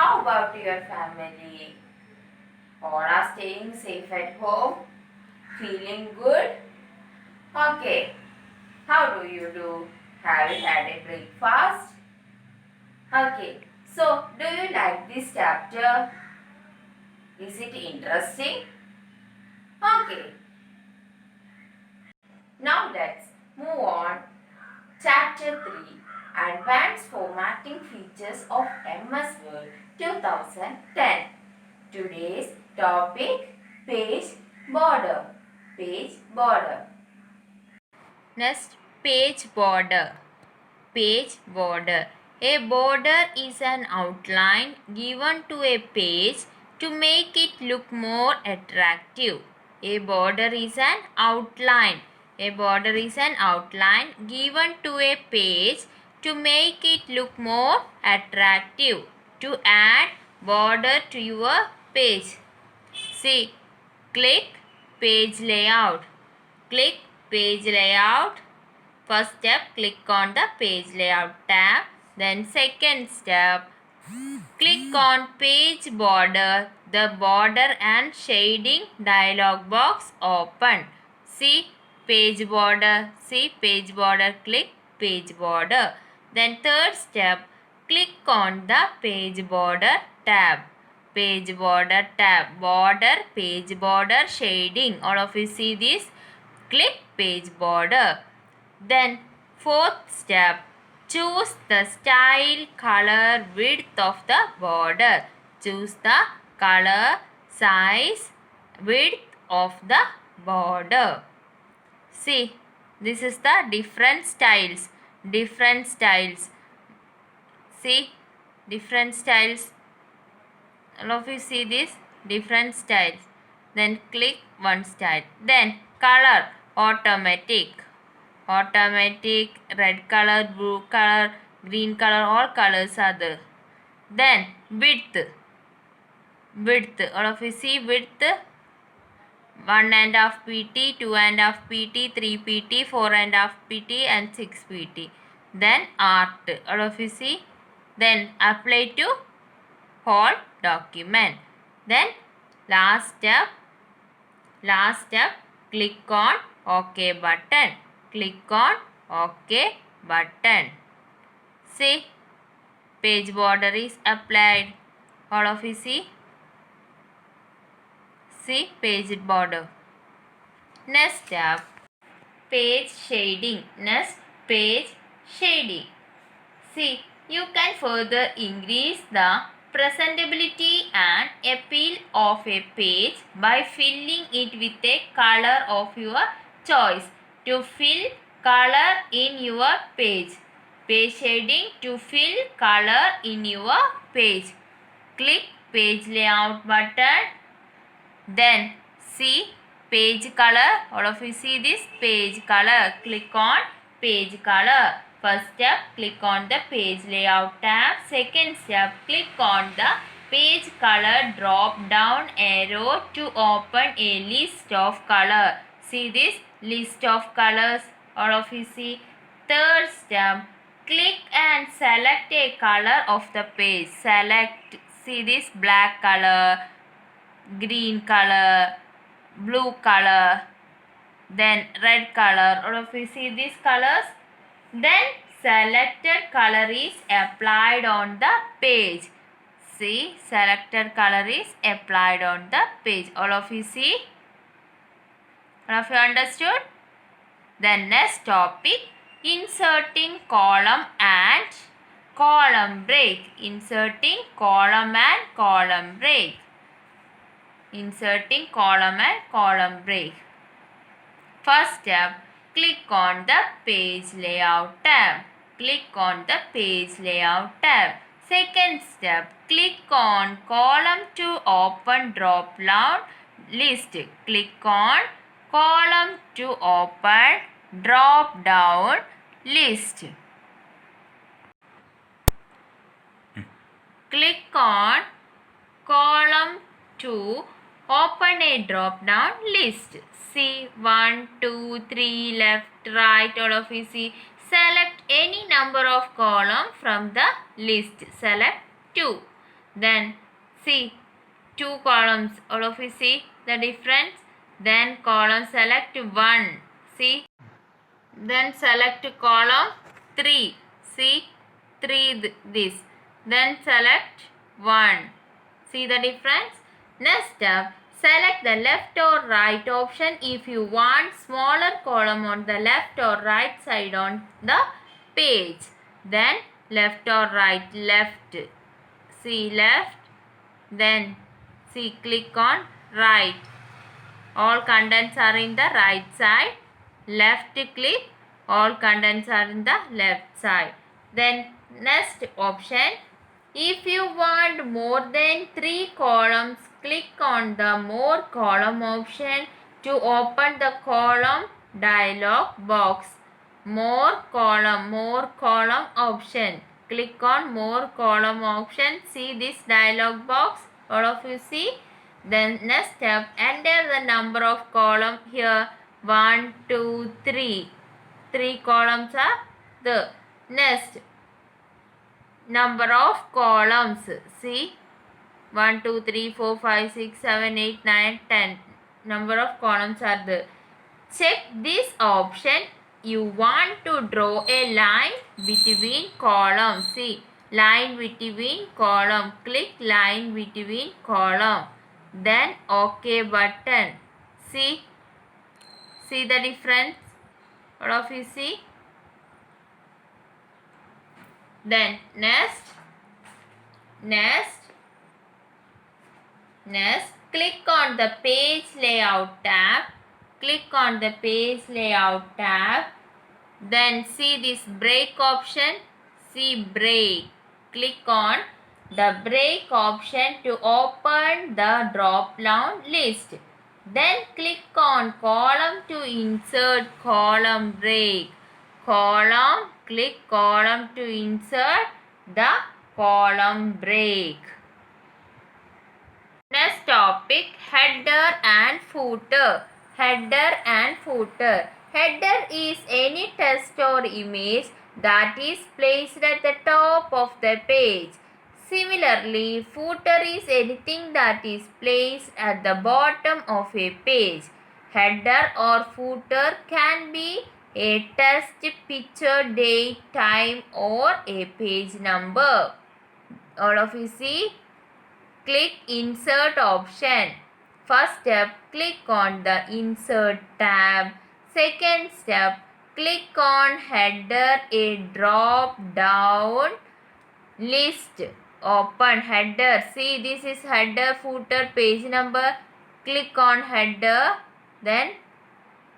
How about your family? All are staying safe at home? Feeling good? Okay. How do you do? Have you had a breakfast? Okay. So, do you like this chapter? Is it interesting? Okay. Now let's move on. Chapter 3, Advanced Formatting Features of MS Word 2010. Today's topic, page border. Page border. Next, page border. Page border. A border is an outline given to a page to make it look more attractive. A border is an outline. A border is an outline given to a page to make it look more attractive. To add border to your page. See, click page layout. Click page layout. First step, click on the page layout tab. Then second step, click on page border. The border and shading dialog box open. See page border. See page border. Click page border. Then third step, click on the page border tab. Page border tab. Border, page border, shading. All of you see this? Click page border. Then fourth step, choose the style, color, width of the border. Choose the color, size, width of the border. See, this is the different styles. Different styles. See, different styles. All of you see this? Different styles. Then click one style. Then color, automatic. Automatic, red color, blue color, green color, all colors are there. Then width. Width. All of you see width. 1.5 pt, 2.5 pt, 3 pt, 4.5 pt and 6 pt. Then art. All of you see. Then apply to whole document. Then last step, click on OK button. Click on OK button. See, page border is applied. All of you see. See page border. Next step, page shading. Next, page shading. See, you can further increase the presentability and appeal of a page by filling it with a color of your choice. To fill color in your page. Page shading to fill color in your page. Click page layout button. Then see page color. All of you see this page color. Click on page color. First step, click on the page layout tab. Second step, click on the page color drop down arrow to open a list of color. See this list of colors. All of you see. Third step, click and select a color of the page. Select, see this black color, green color, blue color, then red color. All of you see these colors. Then selected color is applied on the page. See, selected color is applied on the page. All of you see? All of you understood? Then next topic, inserting column and column break. Inserting column and column break. Inserting column and column break. First step, click on the page layout tab. Click on the page layout tab. Second step, click on column to open drop down list. Click on column to open drop down list. Click on column to open a drop down list. See 1, 2, 3, left, right. All of you see. Select any number of column from the list. Select 2. Then see two columns. All of you see the difference? Then column select 1. See? Then select column 3. See? 3 this. Then select 1. See the difference? Next step, select the left or right option if you want smaller column on the left or right side on the page. Then left or right, left. See left. Then see click on right. All contents are in the right side. Left click, all contents are in the left side. Then next option, if you want more than 3 columns, click on the more column option to open the column dialog box. More column option. Click on more column option. See this dialog box. All of you see. Then next step, enter the number of column here. 1, 2, 3. 3 columns are the next number of columns. See 1, 2, 3, 4, 5, 6, 7, 8, 9, 10. Number of columns are there. Check this option. You want to draw a line between columns. See line between column. Click line between column. Then OK button. See the difference? All of you see? Then next click on the page layout tab. Click on the page layout tab. Then see this break option. See break. Click on the break option to open the drop down list. Then click on column to insert column break. Click column to insert the column break. Next topic, header and footer. Header and footer. Header is any text or image that is placed at the top of the page. Similarly, footer is anything that is placed at the bottom of a page. Header or footer can be a text, picture, date, time or a page number. All of you see? Click insert option. First step, click on the insert tab. Second step, click on header, a drop down list. Open header. See this is header, footer, page number. Click on header. Then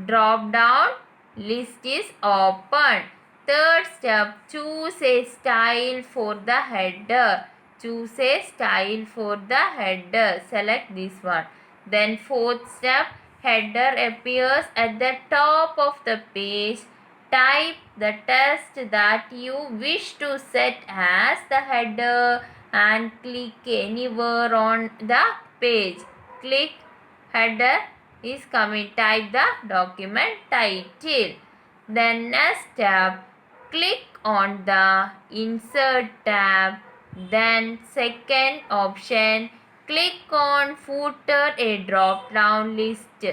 drop down list is open. Third step, choose a style for the header. Choose a style for the header. Select this one. Then fourth step, header appears at the top of the page. Type the text that you wish to set as the header and click anywhere on the page. Click header is coming. Type the document title. Then next step, click on the insert tab. Then second option, click on footer, a drop down list.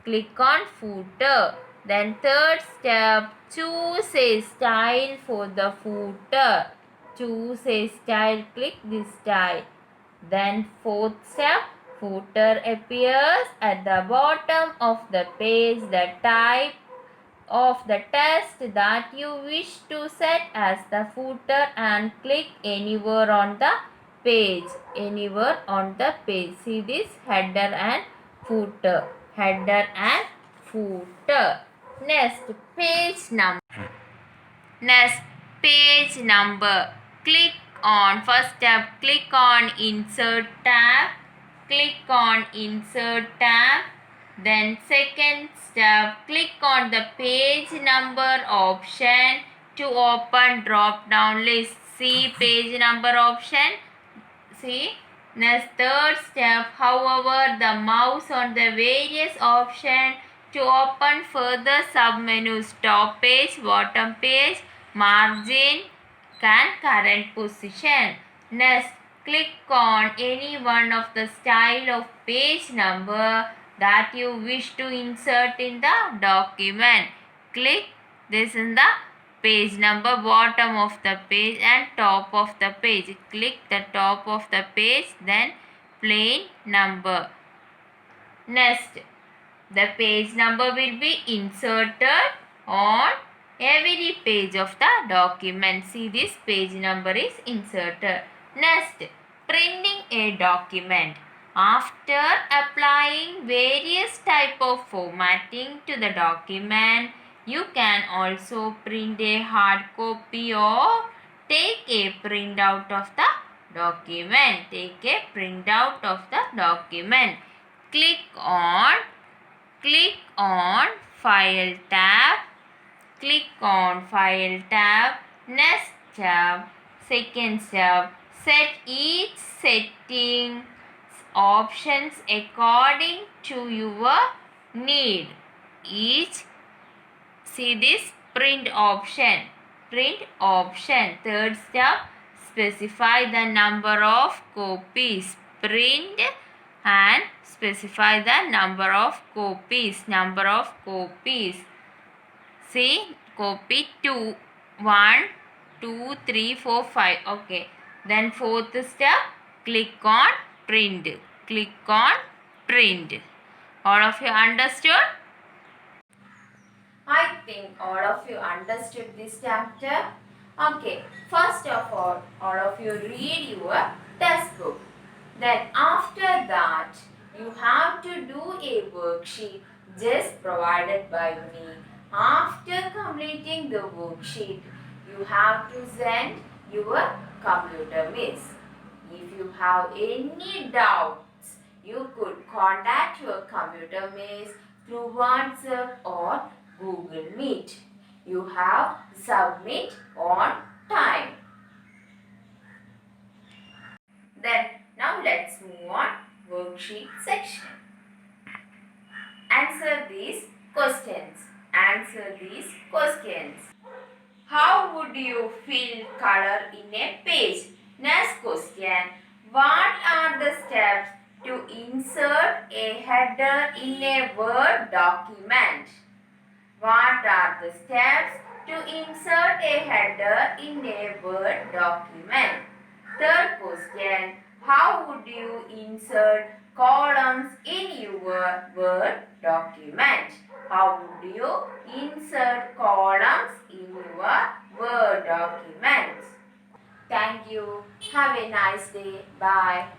Click on footer. Then third step, choose a style for the footer. Choose a style, click this style. Then fourth step, footer appears at the bottom of the page. The type of the text that you wish to set as the footer and click anywhere on the page. Anywhere on the page. See this header and footer. Header and footer. Next page number. Next page number. Click on first step. Click on insert tab. Click on insert tab. Then second step, click on the page number option to open drop down list. See page number option. See. Next third step, however the mouse on the various option to open further submenus, top page, bottom page, margin, and current position. Next click on any one of the style of page number that you wish to insert in the document. Click this in the page number, bottom of the page and top of the page. Click the top of the page, then plain number. Next, the page number will be inserted on every page of the document. See, this page number is inserted. Next, printing a document. After applying various type of formatting to the document, you can also print a hard copy or take a printout of the document. Take a printout of the document. Click on File tab. Click on File tab. Next tab, second tab, set each setting options according to your need. See this print option. Third step, specify the number of copies. Print and specify the number of copies. See, copy 2, 1, 2, 3, 4, 5. Okay. Then fourth step, click on print. All of you understood? I think all of you understood this chapter. Okay. First of all of you read your textbook. Then after that, you have to do a worksheet just provided by me. After completing the worksheet, you have to send your computer miss. If you have any doubts, you could contact your computer miss through WhatsApp or Google Meet. You have to submit on time. Then now let's move on worksheet section. Answer these questions. How would you fill color in a page? Next question. What are the steps to insert a header in a Word document? What are the steps to insert a header in a Word document? Third question. How would you insert columns in your Word document? How would you insert columns in your Word document? Thank you. Have a nice day. Bye.